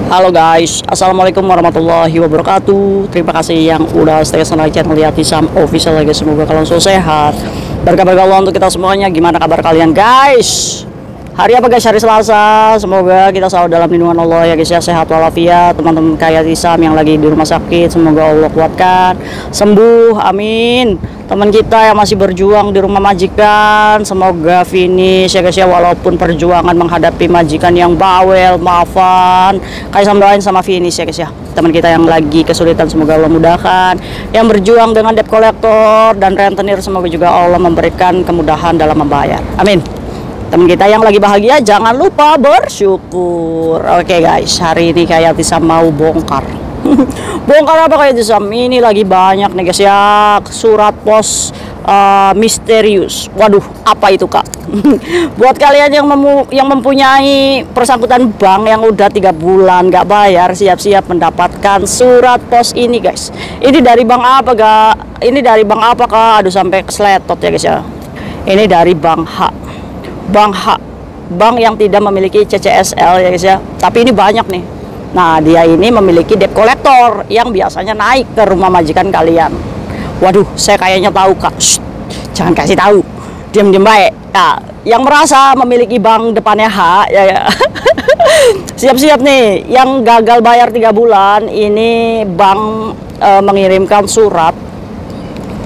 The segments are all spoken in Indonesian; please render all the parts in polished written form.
Halo guys, assalamualaikum warahmatullahi wabarakatuh. Terima kasih yang udah stay sama channel Lihat Hisam Official ya guys. Semoga kalian selalu sehat. Berkah Allah untuk kita semuanya. Gimana kabar kalian guys? Hari apa guys? Hari Selasa. Semoga kita selalu dalam lindungan Allah ya guys ya. Sehat walafiat. Teman-teman kayak Hisam yang lagi di rumah sakit, semoga Allah kuatkan, sembuh, amin. Teman kita yang masih berjuang di rumah majikan, semoga finish ya guys ya. Walaupun perjuangan menghadapi majikan yang bawel, maafan, kayak doain sama finish ya guys ya. Teman kita yang lagi kesulitan, semoga Allah mudahkan. Yang berjuang dengan debt collector dan rentenir, semoga juga Allah memberikan kemudahan dalam membayar, amin. Teman kita yang lagi bahagia, jangan lupa bersyukur. Oke guys, hari ini kayak Hisam mau bongkar. Bongkar apa kayak Hisam? Ini lagi banyak nih guys ya, surat pos misterius. Waduh, apa itu kak? Buat kalian yang mempunyai persangkutan bank yang udah 3 bulan nggak bayar, siap-siap mendapatkan surat pos ini guys. Ini dari bank apa kak? Ini dari bank apa kak? Aduh sampai kesletot ya guys ya. Ini dari bank H. Bank H, bank yang tidak memiliki CCSL ya guys ya, tapi ini banyak nih. Nah, dia ini memiliki debt collector yang biasanya naik ke rumah majikan kalian. Waduh, saya kayaknya tahu kak. Shh, jangan kasih tahu, diam-diam baik. Nah, yang merasa memiliki bank depannya H ya. Siap-siap nih, yang gagal bayar 3 bulan, ini bank mengirimkan surat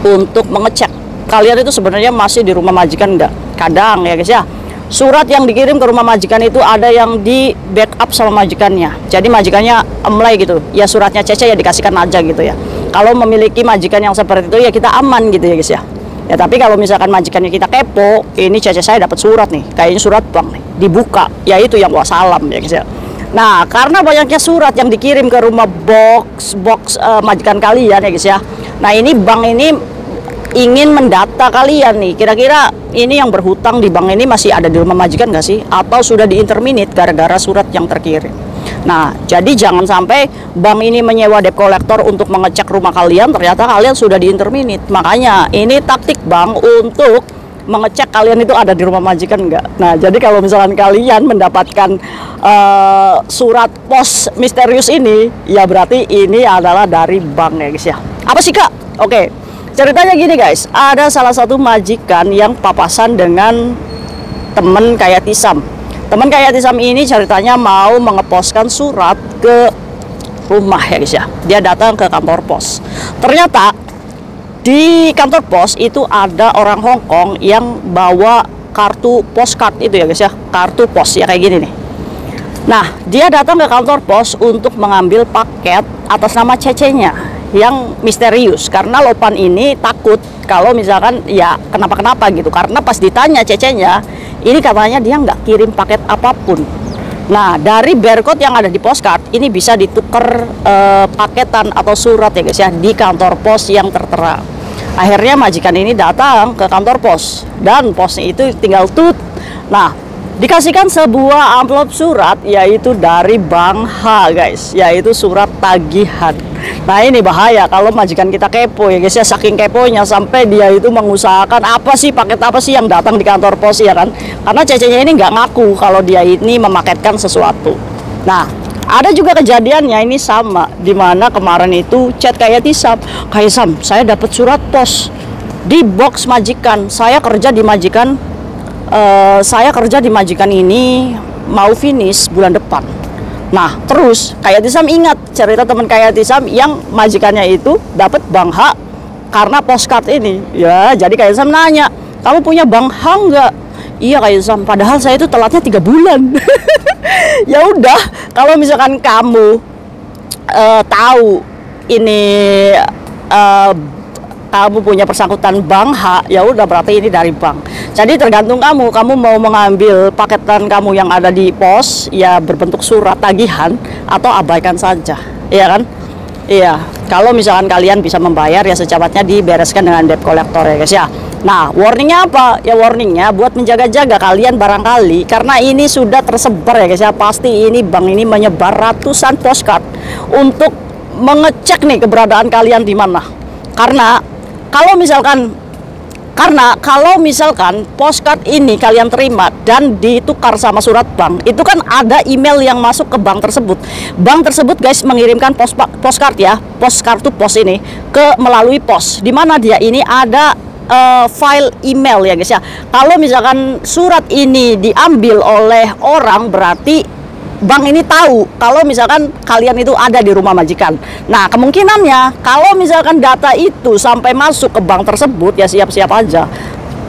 untuk mengecek kalian itu sebenarnya masih di rumah majikan enggak. Kadang ya guys ya, surat yang dikirim ke rumah majikan itu ada yang di backup sama majikannya. Jadi majikannya emlay gitu, ya suratnya CC ya dikasihkan aja gitu ya. Kalau memiliki majikan yang seperti itu ya kita aman gitu ya guys ya. Ya tapi kalau misalkan majikannya kita kepo, ini CC saya dapat surat nih, kayaknya surat bank nih, dibuka, ya itu yang wassalam ya guys ya. Nah, karena banyaknya surat yang dikirim ke rumah box majikan kalian ya guys ya. Nah, ini bank ini ingin mendata kalian nih, kira-kira ini yang berhutang di bank ini masih ada di rumah majikan nggak sih, atau sudah diinterminate gara-gara surat yang terkirim. Nah, jadi jangan sampai bank ini menyewa debt collector untuk mengecek rumah kalian, ternyata kalian sudah diinterminate. Makanya ini taktik bank untuk mengecek kalian itu ada di rumah majikan nggak. Nah, jadi kalau misalkan kalian mendapatkan surat pos misterius ini, ya berarti ini adalah dari bank ya guys ya. Apa sih kak? Oke. Ceritanya gini guys, ada salah satu majikan yang papasan dengan temen kayak Hisam. Temen kayak Hisam ini ceritanya mau mengeposkan surat ke rumah ya guys ya. Dia datang ke kantor pos. Ternyata di kantor pos itu ada orang Hong Kong yang bawa kartu postcard itu ya guys ya. Kartu pos ya kayak gini nih. Nah, dia datang ke kantor pos untuk mengambil paket atas nama CC-nya yang misterius, karena Lopan ini takut kalau misalkan ya kenapa-kenapa gitu, karena pas ditanya CC-nya ini katanya dia nggak kirim paket apapun. Nah, dari barcode yang ada di postcard ini bisa ditukar paketan atau surat ya guys ya di kantor pos yang tertera. Akhirnya majikan ini datang ke kantor pos dan posnya itu tinggal tut. Nah, dikasihkan sebuah amplop surat yaitu dari Bank H guys, yaitu surat tagihan. Nah, ini bahaya kalau majikan kita kepo ya guys ya, saking keponya sampai dia itu mengusahakan apa sih paket apa sih yang datang di kantor pos ya kan, karena CC-nya ini nggak ngaku kalau dia ini memaketkan sesuatu. Nah, ada juga kejadiannya ini sama, dimana kemarin itu chat kayak Hisam, kayak Hisam saya dapat surat pos di box majikan, saya kerja di majikan ini mau finish bulan depan. Nah, terus kayak Hisam ingat cerita teman kayak Hisam yang majikannya itu dapat bank H karena postcard ini. Ya, jadi kayak Hisam nanya, kamu punya bank H nggak? Iya kayak Hisam, padahal saya itu telatnya 3 bulan. Ya udah, kalau misalkan kamu tahu ini kamu punya persangkutan bank H, ya udah berarti ini dari bank. Jadi tergantung kamu mau mengambil paketan kamu yang ada di pos ya berbentuk surat tagihan atau abaikan saja, ya kan? Iya, kalau misalkan kalian bisa membayar ya secepatnya dibereskan dengan debt collector ya guys ya. Nah, warningnya apa? Ya warningnya buat menjaga-jaga kalian barangkali, karena ini sudah tersebar ya guys ya. Pasti ini bank ini menyebar ratusan postcard untuk mengecek nih keberadaan kalian di mana. Karena kalau misalkan Karena kalau misalkan postcard ini kalian terima dan ditukar sama surat bank, itu kan ada email yang masuk ke bank tersebut. Bank tersebut guys mengirimkan postcard ya, postcard tuh pos ini ke melalui pos, dimana dia ini ada file email ya guys ya. Kalau misalkan surat ini diambil oleh orang, berarti bank ini tahu kalau misalkan kalian itu ada di rumah majikan. Nah, kemungkinannya kalau misalkan data itu sampai masuk ke bank tersebut, ya siap-siap aja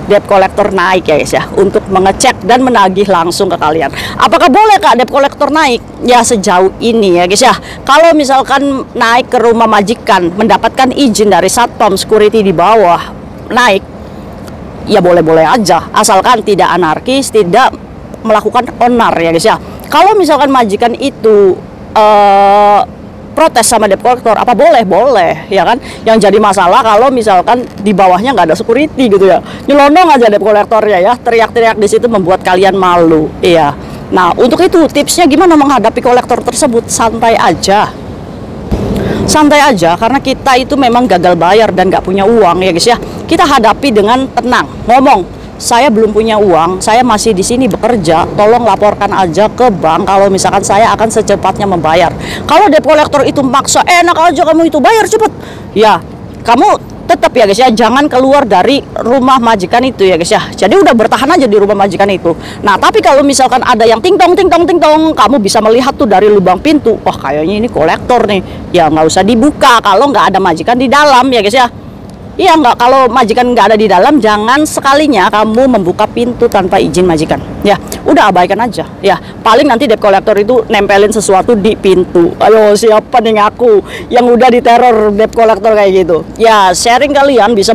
debt collector naik ya guys ya, untuk mengecek dan menagih langsung ke kalian. Apakah boleh Kak debt collector naik? Ya sejauh ini ya guys ya, kalau misalkan naik ke rumah majikan mendapatkan izin dari Satpam Security di bawah naik, ya boleh-boleh aja, asalkan tidak anarkis, tidak melakukan onar ya guys ya. Kalau misalkan majikan itu protes sama debt collector, apa boleh? Boleh ya kan. Yang jadi masalah kalau misalkan di bawahnya nggak ada security gitu ya, nyelonong aja debt collectornya ya, teriak-teriak di situ membuat kalian malu. Iya. Nah, untuk itu tipsnya gimana menghadapi kolektor tersebut? Santai aja, santai aja, karena kita itu memang gagal bayar dan nggak punya uang ya guys ya. Kita hadapi dengan tenang, ngomong, saya belum punya uang, saya masih di sini bekerja, tolong laporkan aja ke bank kalau misalkan saya akan secepatnya membayar. Kalau debt collector itu maksa, enak aja kamu itu bayar cepet, ya kamu tetap ya guys ya, jangan keluar dari rumah majikan itu ya guys ya. Jadi udah bertahan aja di rumah majikan itu. Nah, tapi kalau misalkan ada yang ting tong ting tong ting tong, kamu bisa melihat tuh dari lubang pintu, wah kayaknya ini kolektor nih, ya nggak usah dibuka kalau nggak ada majikan di dalam ya guys ya. Iya, nggak, kalau majikan nggak ada di dalam, jangan sekalinya kamu membuka pintu tanpa izin majikan. Ya, udah abaikan aja. Ya, paling nanti debt collector itu nempelin sesuatu di pintu. Ayo, siapa nih ngaku yang udah diteror debt collector kayak gitu? Ya, sharing kalian bisa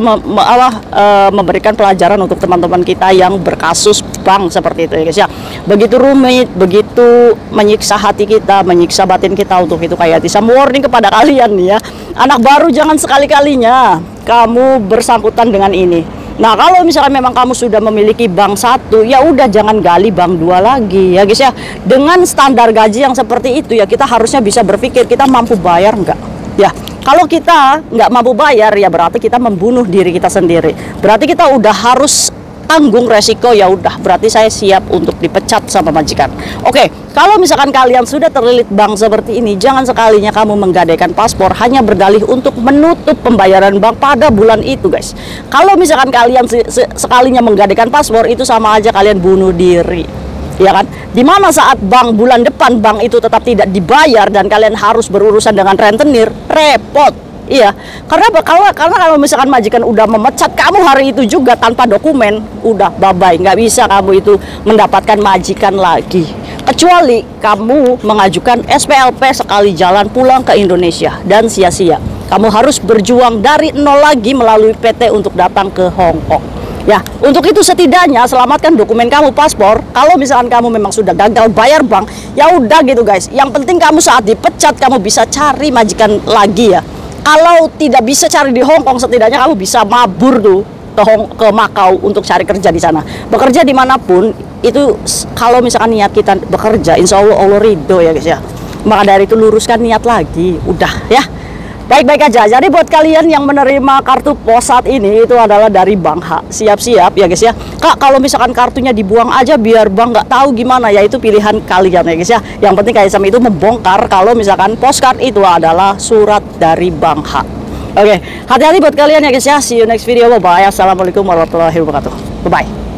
memberikan pelajaran untuk teman-teman kita yang berkasus bank seperti itu ya guys ya. Begitu rumit, begitu menyiksa hati kita, menyiksa batin kita. Untuk itu kayak Tisam warning kepada kalian nih ya. Anak baru jangan sekali-kalinya kamu bersangkutan dengan ini. Nah, kalau misalkan memang kamu sudah memiliki bank satu, ya udah jangan gali bank dua lagi ya guys ya. Dengan standar gaji yang seperti itu ya, kita harusnya bisa berpikir kita mampu bayar nggak ya. Kalau kita nggak mampu bayar, ya berarti kita membunuh diri kita sendiri. Berarti kita udah harus tanggung resiko, ya udah berarti saya siap untuk dipecat sama majikan. Oke, kalau misalkan kalian sudah terlilit bank seperti ini, jangan sekalinya kamu menggadaikan paspor hanya berdalih untuk menutup pembayaran bank pada bulan itu guys. Kalau misalkan kalian sekalinya menggadaikan paspor, itu sama aja kalian bunuh diri ya kan. Dimana saat bank bulan depan bank itu tetap tidak dibayar dan kalian harus berurusan dengan rentenir, repot. Iya, karena kalau misalkan majikan udah memecat kamu hari itu juga tanpa dokumen, udah bye-bye, nggak bisa kamu itu mendapatkan majikan lagi. Kecuali kamu mengajukan SPLP sekali jalan pulang ke Indonesia dan sia-sia. Kamu harus berjuang dari nol lagi melalui PT untuk datang ke Hong Kong. Ya, untuk itu setidaknya selamatkan dokumen kamu, paspor. Kalau misalkan kamu memang sudah gagal bayar bank, ya udah gitu guys. Yang penting kamu saat dipecat kamu bisa cari majikan lagi ya. Kalau tidak bisa cari di Hong Kong, setidaknya kamu bisa mabur tuh ke Makau untuk cari kerja di sana. Bekerja dimanapun itu, kalau misalkan niat kita bekerja, insya Allah ridho ya guys ya. Maka dari itu luruskan niat lagi, udah ya. Baik-baik aja. Jadi buat kalian yang menerima kartu pos saat ini, itu adalah dari Bank H. Siap-siap ya guys ya. Kak, kalau misalkan kartunya dibuang aja biar bank nggak tahu gimana, ya itu pilihan kalian ya guys ya. Yang penting kayak sama itu membongkar kalau misalkan postcard itu adalah surat dari Bank H. Oke, hati-hati buat kalian ya guys ya. See you next video. Bye-bye. Assalamualaikum warahmatullahi wabarakatuh. Bye-bye.